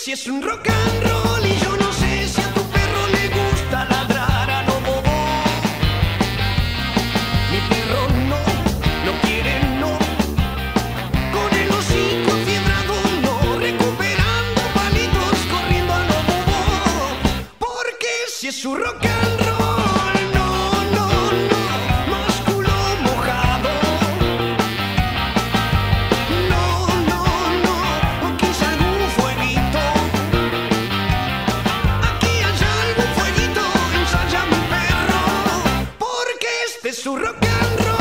si es un rock and roll y yo no sé si a tu perro le gusta ladrar a lo bobo. Mi perro no, no quiere no, con el hocico afiebrado no, recuperando palitos, corriendo a lo bobo. Porque si es un rock and roll, no, no, no, músculo mojado. No, no, no, o quizá algún fueguito. Aquí hay algún fueguito, ensaya mi perro, porque este es su rock and roll.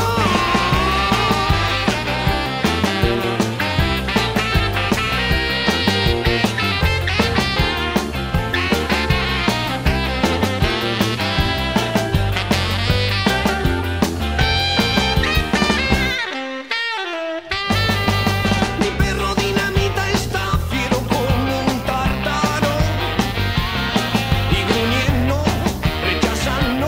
Mi perro dinamita está fiero como un tártaro y gruñendo, rechazando,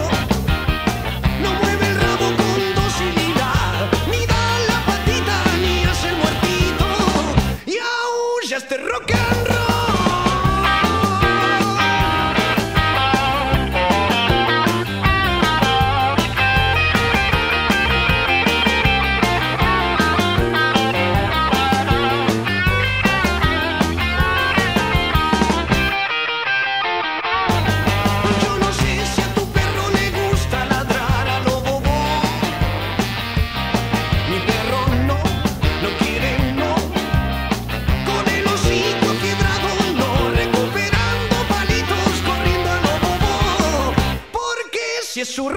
no mueve el rabo con docilidad, ni da la patita ni hace el muertito y aúlla este rock and roll. Yo no sé si a tu perro le gusta ladrar a lo bobo. Mi perro no, no quiere no, con el hocico afiebrado no, recuperando palitos, corriendo a lo bobo. Porque si es su